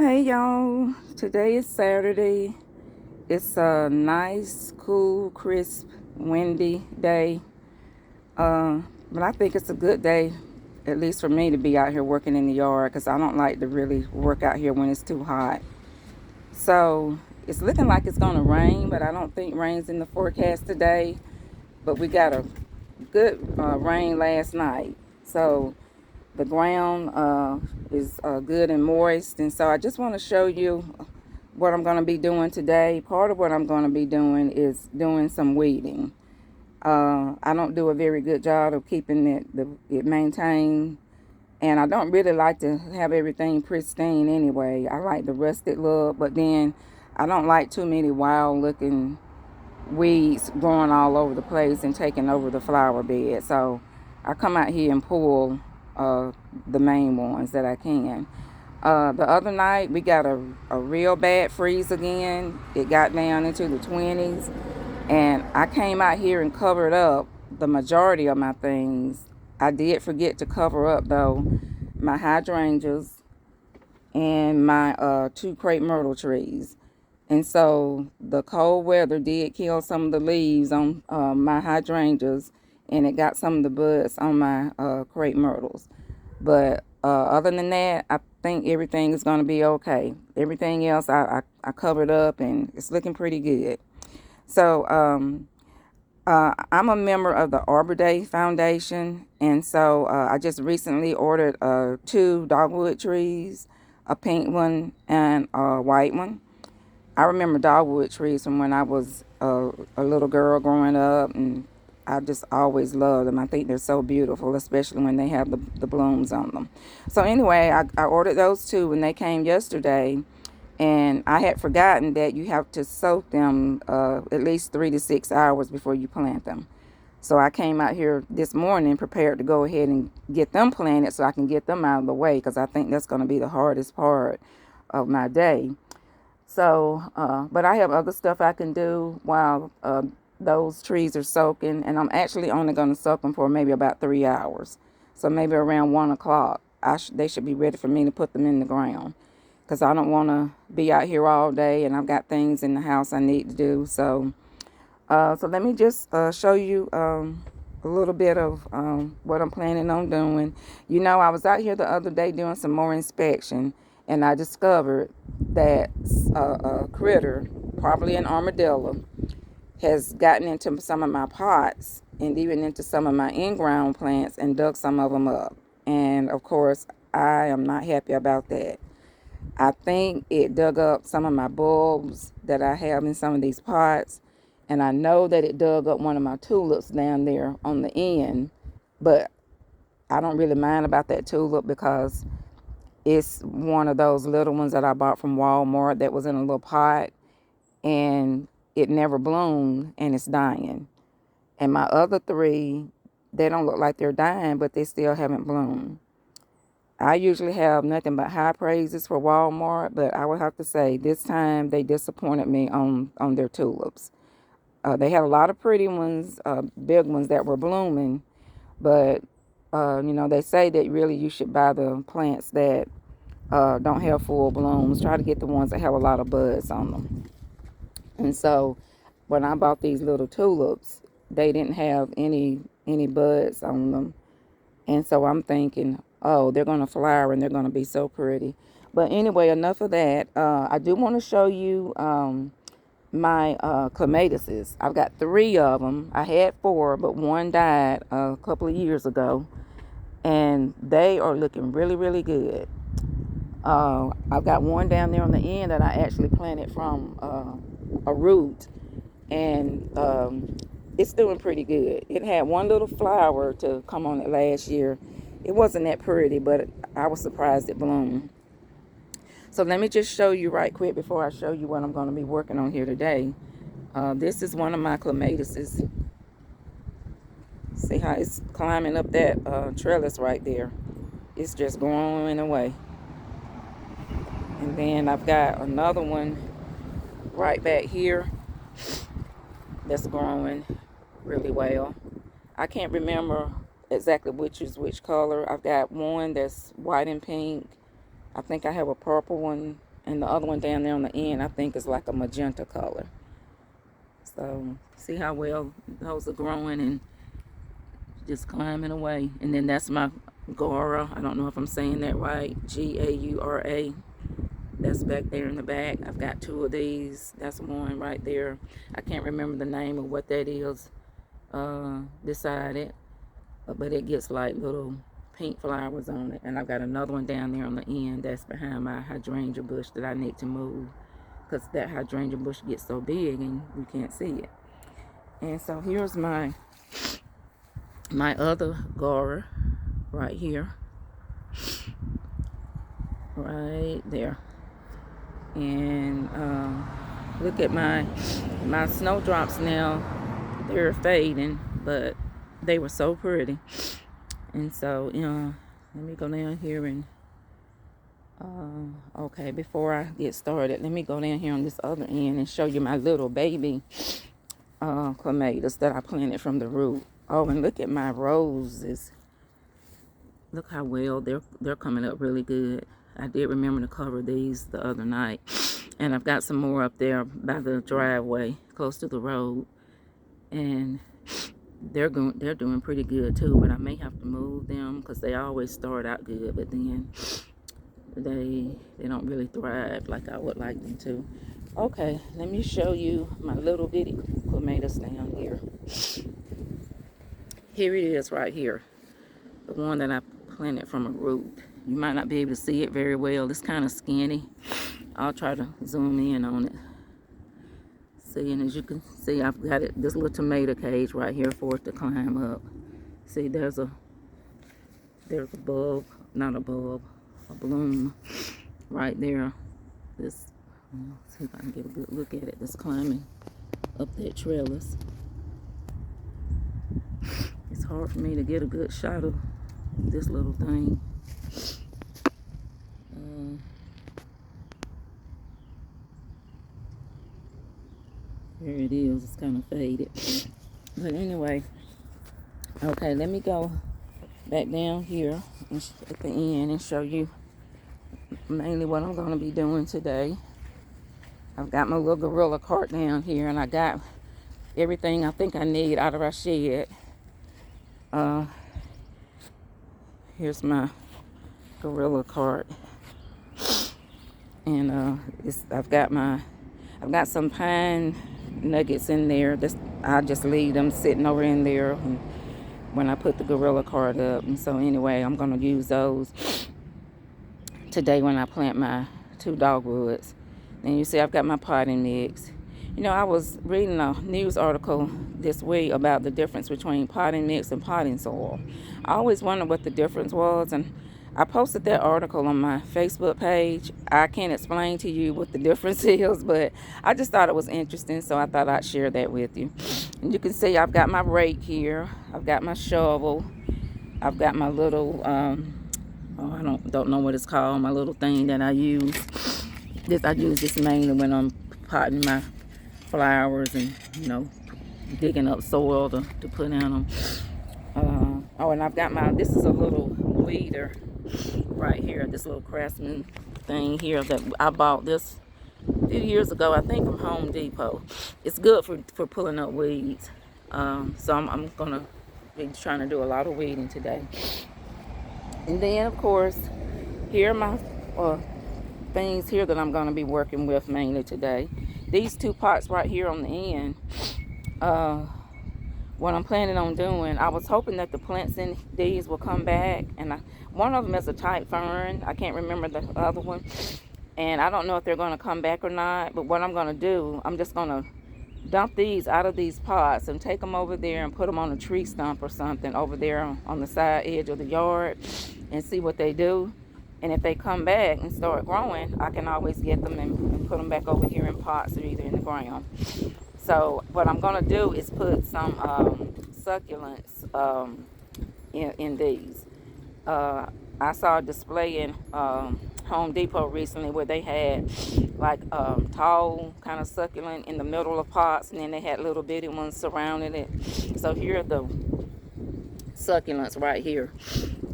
Hey y'all, today is Saturday. It's a nice, cool, crisp, windy day. Uh, but I think it's a good day, at least for me, to be out here working in the yard because I don't like to really work out here when it's too hot. So it's looking like it's going to rain, but I don't think rain's in the forecast today. But we got a good rain last night. So the ground is good and moist. And so I just want to show you what I'm going to be doing today. Part of what I'm going to be doing is doing some weeding. I don't do a very good job of keeping it maintained, and I don't really like to have everything pristine anyway. I like the rusted look, but then I don't like too many wild looking weeds growing all over the place and taking over the flower bed. So I come out here and pull the main ones that I can. The other night we got a real bad freeze again. It got down into the 20s, and I came out here and covered up the majority of my things. I did forget to cover up though my hydrangeas and my two crepe myrtle trees. And so the cold weather did kill some of the leaves on my hydrangeas, and it got some of the buds on my crepe myrtles. But other than that, I think everything is going to be okay. Everything else I covered up, and it's looking pretty good. So I'm a member of the Arbor Day Foundation, and so I just recently ordered two dogwood trees, a pink one and a white one. I remember dogwood trees from when I was a little girl growing up, and I just always loved them. I think they're so beautiful, especially when they have the blooms on them. So anyway, I ordered those two when they came yesterday, and I had forgotten that you have to soak them at least 3 to 6 hours before you plant them. So I came out here this morning prepared to go ahead and get them planted so I can get them out of the way because I think that's going to be the hardest part of my day. So, but I have other stuff I can do while those trees are soaking, and I'm actually only going to soak them for maybe about 3 hours. So maybe around 1 o'clock, they should be ready for me to put them in the ground because I don't want to be out here all day, and I've got things in the house I need to do. So let me just show you a little bit of what I'm planning on doing. You know, I was out here the other day doing some more inspection, and I discovered that a critter, probably an armadillo, has gotten into some of my pots and even into some of my in-ground plants and dug some of them up. And of course, I am not happy about that. I think it dug up some of my bulbs that I have in some of these pots, and I know that it dug up one of my tulips down there on the end, but I don't really mind about that tulip because it's one of those little ones that I bought from Walmart that was in a little pot, and it never bloomed and it's dying. And my other three, they don't look like they're dying, but they still haven't bloomed. I usually have nothing but high praises for Walmart, but I would have to say this time they disappointed me on their tulips. They had a lot of pretty ones, big ones that were blooming, but they say that really you should buy the plants that don't have full blooms. Try to get the ones that have a lot of buds on them. And so when I bought these little tulips, they didn't have any buds on them. And so I'm thinking, oh, they're going to flower and they're going to be so pretty. But anyway, enough of that. I do want to show you my clematises. I've got three of them. I had four, but one died a couple of years ago. And they are looking really, really good. I've got one down there on the end that I actually planted from a root. And it's doing pretty good. It had one little flower to come on it last year. It wasn't that pretty, but I was surprised it bloomed. So let me just show you right quick before I show you what I'm going to be working on here today. This is one of my clematises. See how it's climbing up that trellis right there. It's just growing away. And then I've got another one right back here that's growing really well. I can't remember exactly which is which color. I've got one that's white and pink. I think I have a purple one And the other one down there on the end, I think is like a magenta color. So see how well those are growing and just climbing away. And then that's my Gaura. I don't know if I'm saying that right. Gaura. That's back there in the back. I've got two of these. That's one right there. I can't remember the name of what that is beside it. But it gets like little pink flowers on it. And I've got another one down there on the end that's behind my hydrangea bush that I need to move, because that hydrangea bush gets so big and you can't see it. And so here's my other Gaura right here, right there. And look at my snowdrops now. They're fading, but they were so pretty. And so, let me go down here and okay, before I get started, let me go down here on this other end and show you my little baby clematis that I planted from the root. Oh, and look at my roses. Look how well they're coming up really good. I did remember to cover these the other night. And I've got some more up there by the driveway, close to the road. And they're doing pretty good too, but I may have to move them because they always start out good, but then they don't really thrive like I would like them to. Okay, let me show you my little bitty clematis down here. Here it is right here, the one that I planted from a root. You might not be able to see it very well. It's kind of skinny. I'll try to zoom in on it. See, and as you can see, I've got this little tomato cage right here for it to climb up. See, there's a bulb, not a bulb, a bloom right there. This, see if I can get a good look at it. That's climbing up that trellis. It's hard for me to get a good shot of this little thing. There it is. It's kind of faded. But anyway, okay, let me go back down here at the end and show you mainly what I'm going to be doing today. I've got my little gorilla cart down here, and I got everything I think I need out of our shed. Here's my gorilla cart, and I've got some pine nuggets in there. I just leave them sitting over in there when I put the gorilla cart up. And so anyway, I'm gonna use those today when I plant my 2 dogwoods. And you see I've got my potting mix. I was reading a news article this week about the difference between potting mix and potting soil. I always wondered what the difference was, and I posted that article on my Facebook page. I can't explain to you what the difference is, but I just thought it was interesting, so I thought I'd share that with you. And you can see I've got my rake here. I've got my shovel. I've got my little, I don't know what it's called, my little thing that I use. I use this mainly when I'm potting my flowers and, digging up soil to put in them. And I've got this is a little weeder right here, this little Craftsman thing here that I bought this a few years ago, I think from Home Depot. It's good for pulling up weeds. So I'm gonna be trying to do a lot of weeding today. And then of course, here are my things here that I'm gonna be working with mainly today. These 2 pots right here on the end, what I'm planning on doing, I was hoping that the plants in these will come back, and one of them is a type fern. I can't remember the other one, and I don't know if they're going to come back or not. But what I'm going to do, I'm just going to dump these out of these pots and take them over there and put them on a tree stump or something over there on the side edge of the yard and see what they do. And if they come back and start growing, I can always get them and put them back over here in pots or either in the ground. So what I'm going to do is put some succulents in these. I saw a display in Home Depot recently where they had like tall kind of succulent in the middle of pots, and then they had little bitty ones surrounding it. So here are the succulents right here.